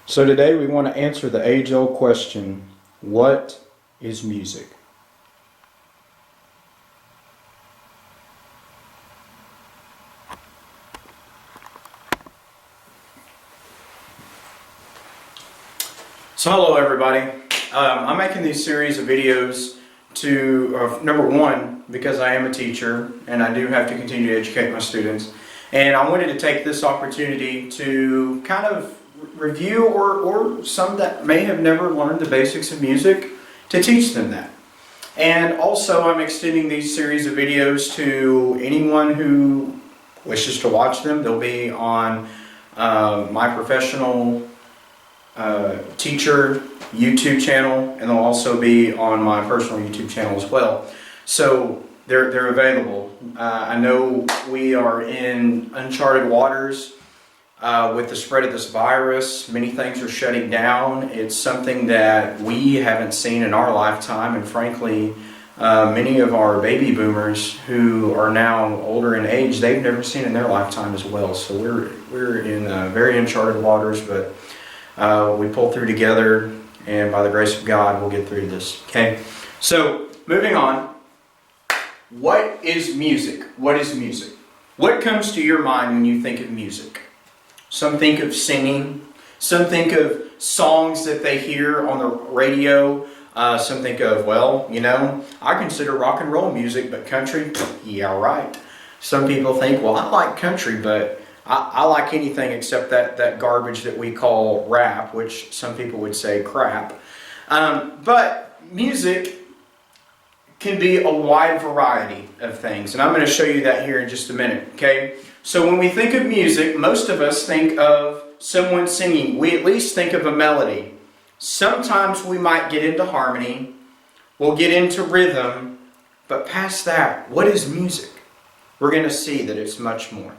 So today we want to answer the age-old question, what is music? So hello everybody. I'm making these series of videos to, number one, because I am a teacher and I do have to continue to educate my students. And I wanted to take this opportunity to kind of review or some that may have never learned the basics of music, to teach them that. And also I'm extending these series of videos to anyone who wishes to watch them. They'll be on my professional teacher YouTube channel, and they'll also be on my personal YouTube channel as well. So they're available. I know we are in uncharted waters with the spread of this virus. Many things are shutting down. It's something that we haven't seen in our lifetime, and frankly, many of our baby boomers who are now older in age, they've never seen in their lifetime as well. So we're in very uncharted waters, but we pull through together, and by the grace of God, we'll get through this. Okay, so moving on. What is music? What is music? What comes to your mind when you think of music? Some think of singing. Some think of songs that they hear on the radio. Some think of, well, you know, I consider rock and roll music, but country, yeah, right. Some people think, well, I like country, but I like anything except that garbage that we call rap, which some people would say crap. But music can be a wide variety of things, and I'm going to show you that here in just a minute, okay? So when we think of music, most of us think of someone singing. We at least think of a melody. Sometimes we might get into harmony, we'll get into rhythm, but past that, what is music? We're going to see that it's much more.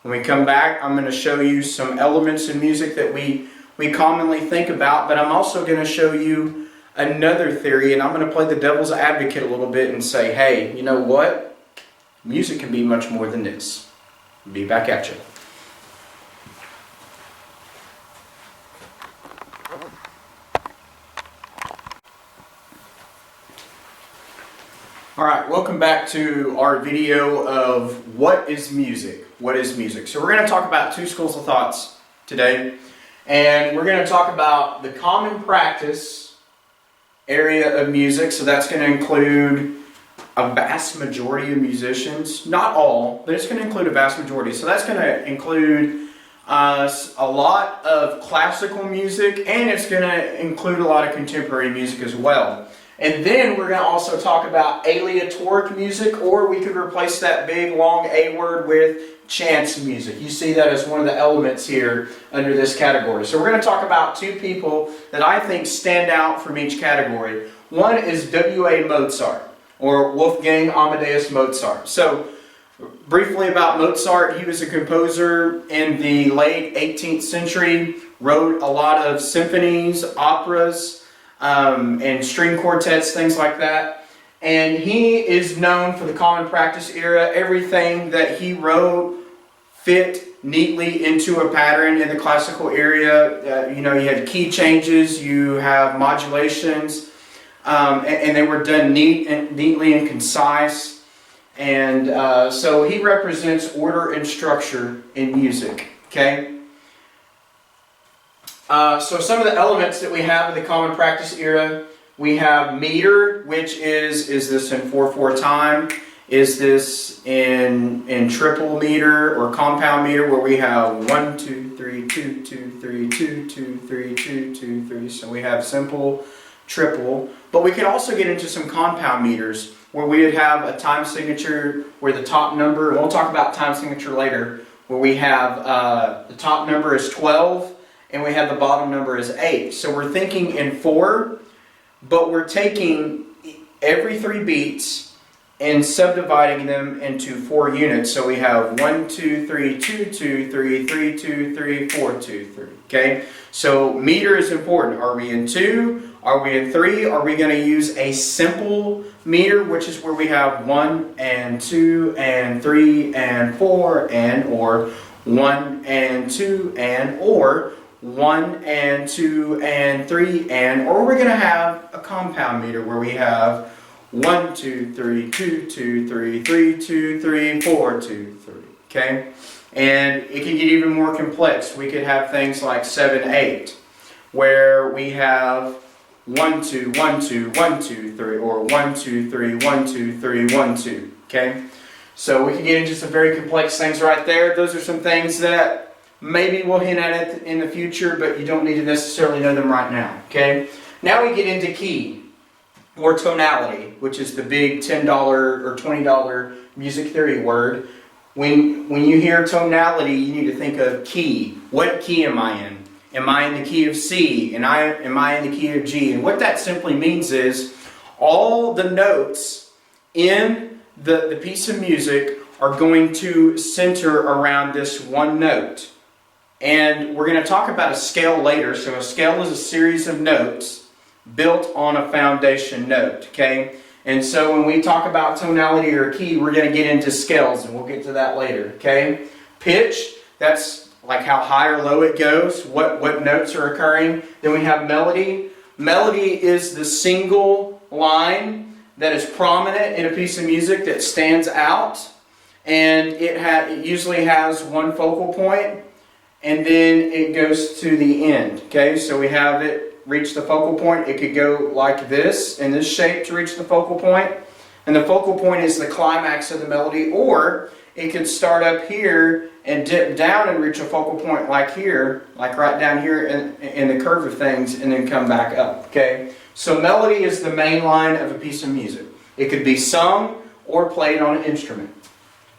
When we come back, I'm going to show you some elements in music that we commonly think about, but I'm also going to show you another theory, and I'm going to play the devil's advocate a little bit and say, hey, you know what? Music can be much more than this. I'll be back at you. Alright, welcome back to our video of what is music? What is music? So we're going to talk about two schools of thoughts today, and we're going to talk about the common practice area of music. So that's going to include a vast majority of musicians, not all, but it's going to include a vast majority. So that's going to include a lot of classical music, and it's going to include a lot of contemporary music as well. And then we're going to also talk about aleatoric music, or we could replace that big long A word with chance music. You see that as one of the elements here under this category. So we're going to talk about two people that I think stand out from each category. One is W.A. Mozart, or Wolfgang Amadeus Mozart. So briefly about Mozart, he was a composer in the late 18th century, wrote a lot of symphonies, operas, and string quartets, things like that. And he is known for the common practice era. Everything that he wrote fit neatly into a pattern in the classical area. You know, you had key changes, you have modulations, and they were done neatly and concise. And so he represents order and structure in music, okay? So some of the elements that we have in the common practice era, we have meter, which is this in 4/4 time? Is this in triple meter or compound meter, where we have 1, 2, 3, 2, 2, 3, 2, 2, 3, 2, 2, 3. So we have simple, triple, but we can also get into some compound meters where we would have a time signature where the top number, and we'll talk about time signature later, where we have the top number is 12, and we have the bottom number is 8. So we're thinking in 4, but we're taking every 3 beats and subdividing them into 4 units. So we have 1, 2, 3, 2, 2, 3, 3, 2, 3, 4, 2, 3. Okay? So meter is important. Are we in 2? Are we in 3? Are we going to use a simple meter, which is where we have 1 and 2 and 3 and 4 and or 1 and 2 and or 1 and 2 and 3 and, or we're going to have a compound meter where we have 1, 2, 3, 2, 2, 3, 3, 2, 3, 4, 2, 3. Okay? And it can get even more complex. We could have things like 7, 8, where we have 1, 2, 1, 2, 1, 2, 3, or 1, 2, 3, 1, 2, 3, 1, 2. Okay? So we can get into some very complex things right there. Those are some things that maybe we'll hint at it in the future, but you don't need to necessarily know them right now. Okay? Now we get into key, or tonality, which is the big $10 or $20 music theory word. When you hear tonality, you need to think of key. What key am I in? Am I in the key of C? And am I in the key of G? And what that simply means is all the notes in the piece of music are going to center around this one note. And we're going to talk about a scale later. So a scale is a series of notes built on a foundation note. Okay? And so when we talk about tonality or key, we're going to get into scales, and we'll get to that later. Okay? Pitch, that's like how high or low it goes, what notes are occurring. Then we have melody. Melody is the single line that is prominent in a piece of music that stands out. And it usually has one focal point, and then it goes to the end. Okay? So we have it reach the focal point. It could go like this, in this shape, to reach the focal point. And the focal point is the climax of the melody, or it could start up here and dip down and reach a focal point like here, like right down here in the curve of things, and then come back up. Okay? So melody is the main line of a piece of music. It could be sung or played on an instrument.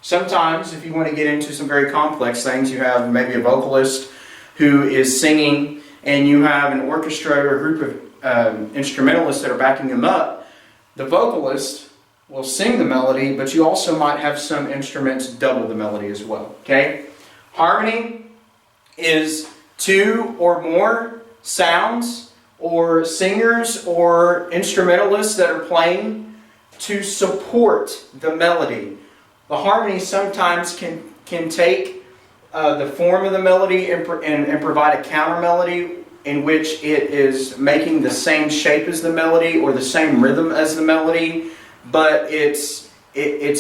Sometimes, if you want to get into some very complex things, you have maybe a vocalist who is singing, and you have an orchestra or a group of instrumentalists that are backing them up. The vocalist will sing the melody, but you also might have some instruments double the melody as well. Okay? Harmony is 2 or more sounds or singers or instrumentalists that are playing to support the melody. The harmony sometimes can take the form of the melody and provide a counter melody in which it is making the same shape as the melody or the same rhythm as the melody, but it's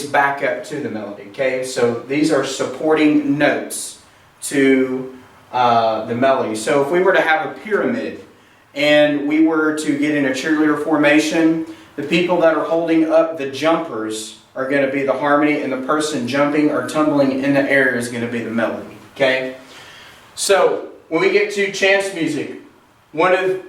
back up to the melody. Okay, so these are supporting notes to the melody. So if we were to have a pyramid and we were to get in a cheerleader formation, the people that are holding up the jumpers are going to be the harmony, and the person jumping or tumbling in the air is going to be the melody. Okay? So, when we get to chants music, one of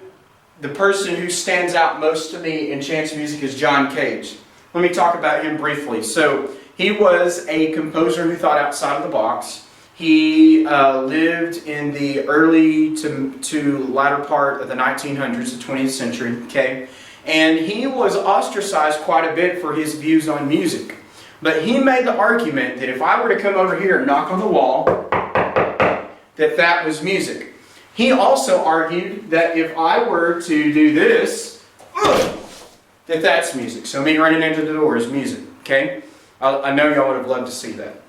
the person who stands out most to me in chants music is John Cage. Let me talk about him briefly. So, he was a composer who thought outside of the box. He lived in the early to latter part of the 1900s, the 20th century. Okay? And he was ostracized quite a bit for his views on music. But he made the argument that if I were to come over here and knock on the wall, that was music. He also argued that if I were to do this, that's music. So me running into the door is music. Okay? I know y'all would have loved to see that.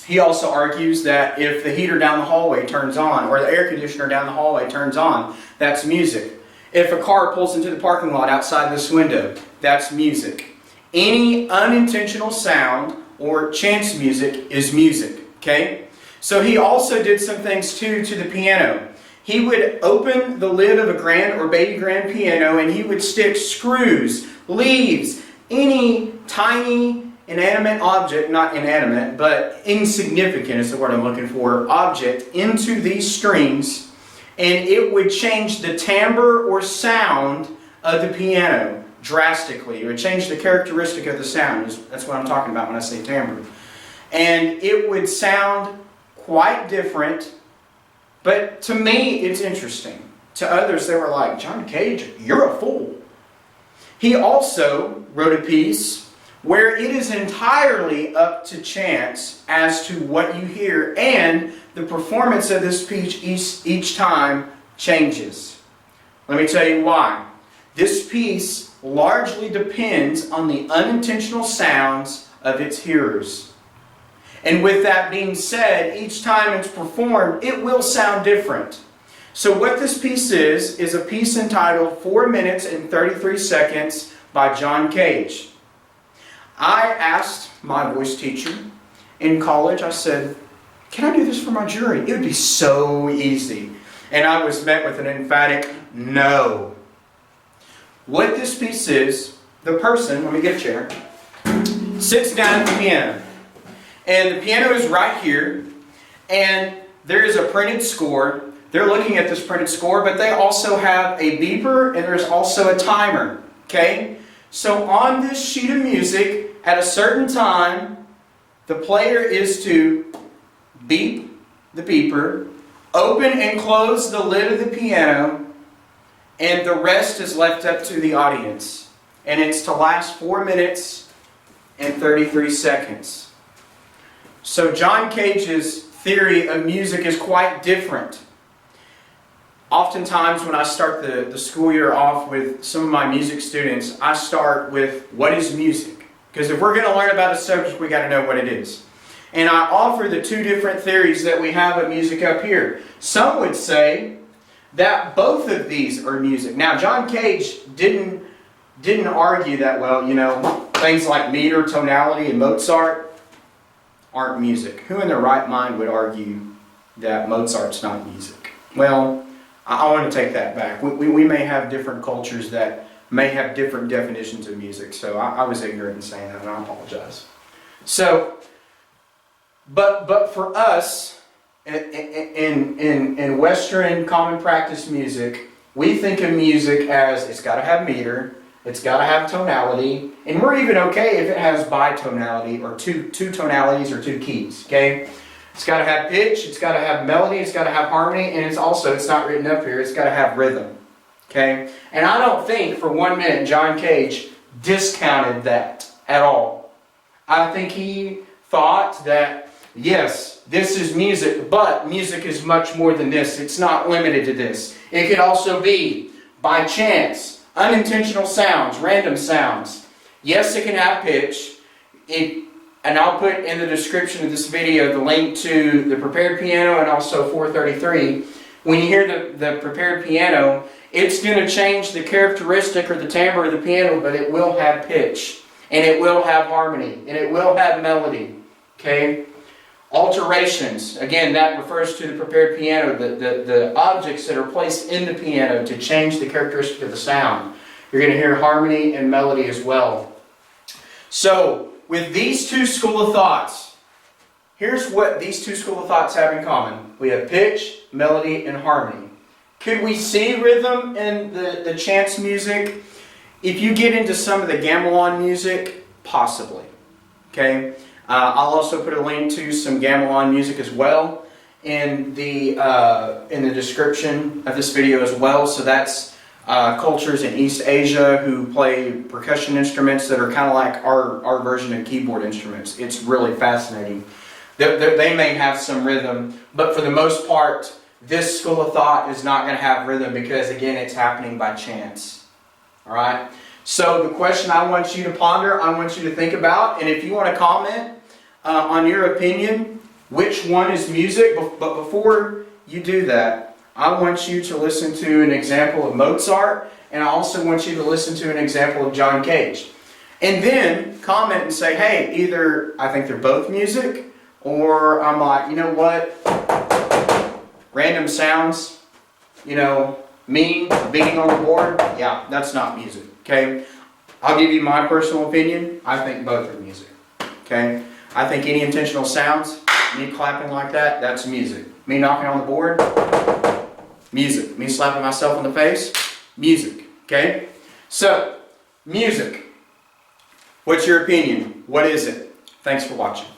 He also argues that if the heater down the hallway turns on, or the air conditioner down the hallway turns on, that's music. If a car pulls into the parking lot outside this window, that's music. Any unintentional sound or chance music is music. Okay? So he also did some things too to the piano. He would open the lid of a grand or baby grand piano, and he would stick screws, leaves, any tiny inanimate object, not inanimate, but insignificant is the word I'm looking for, object into these strings, and it would change the timbre or sound of the piano drastically. It would change the characteristic of the sound. That's what I'm talking about when I say timbre. And it would sound quite different, but to me it's interesting. To others they were like, John Cage, you're a fool. He also wrote a piece where it is entirely up to chance as to what you hear, and the performance of this piece each time changes. Let me tell you why. This piece largely depends on the unintentional sounds of its hearers. And with that being said, each time it's performed, it will sound different. So what this piece is a piece entitled 4 minutes and 33 seconds by John Cage. I asked my voice teacher in college, I said, can I do this for my jury? It would be so easy. And I was met with an emphatic no. What this piece is, the person, let me get a chair, sits down at the piano. And the piano is right here. And there is a printed score. They're looking at this printed score, but they also have a beeper and there's also a timer. Okay? So on this sheet of music, at a certain time, the player is to beep the beeper, open and close the lid of the piano, and the rest is left up to the audience. And it's to last 4 minutes and 33 seconds. So John Cage's theory of music is quite different. Oftentimes when I start the school year off with some of my music students, I start with what is music? Because if we're going to learn about a subject, we got to know what it is. And I offer the two different theories that we have of music up here. Some would say that both of these are music. Now, John Cage didn't argue that, well, you know, things like meter, tonality, and Mozart aren't music. Who in their right mind would argue that Mozart's not music? Well, I want to take that back. We may have different cultures that may have different definitions of music. So I was ignorant in saying that, and I apologize. So, but for us, in Western common practice music, we think of music as it's got to have meter, it's got to have tonality, and we're even okay if it has bitonality or two tonalities or two keys. Okay, it's got to have pitch, it's got to have melody, it's got to have harmony, and it's not written up here, it's got to have rhythm. Okay, and I don't think for 1 minute John Cage discounted that at all. I think he thought that, yes, this is music, but music is much more than this. It's not limited to this. It could also be by chance, unintentional sounds, random sounds. Yes, it can have pitch. And I'll put in the description of this video the link to the prepared piano and also 433. When you hear the prepared piano, it's going to change the characteristic or the timbre of the piano, but it will have pitch, and it will have harmony, and it will have melody. Okay? Alterations, again, that refers to the prepared piano, the objects that are placed in the piano to change the characteristic of the sound. You're going to hear harmony and melody as well. So, with these two school of thoughts, here's what these two school of thoughts have in common. We have pitch, melody, and harmony. Could we see rhythm in the chants music? If you get into some of the gamelan music, possibly. Okay? I'll also put a link to some gamelan music as well in the description of this video as well. So that's cultures in East Asia who play percussion instruments that are kind of like our version of keyboard instruments. It's really fascinating. They may have some rhythm, but for the most part, this school of thought is not going to have rhythm because, again, it's happening by chance. All right? So the question I want you to ponder, I want you to think about, and if you want to comment on your opinion, which one is music, but before you do that, I want you to listen to an example of Mozart, and I also want you to listen to an example of John Cage. And then comment and say, hey, either I think they're both music, or I'm like, you know what? Random sounds, you know, me beating on the board, yeah, that's not music, okay? I'll give you my personal opinion. I think both are music, okay? I think any intentional sounds, me clapping like that, that's music. Me knocking on the board, music. Me slapping myself in the face, music, okay? So, music. What's your opinion? What is it? Thanks for watching.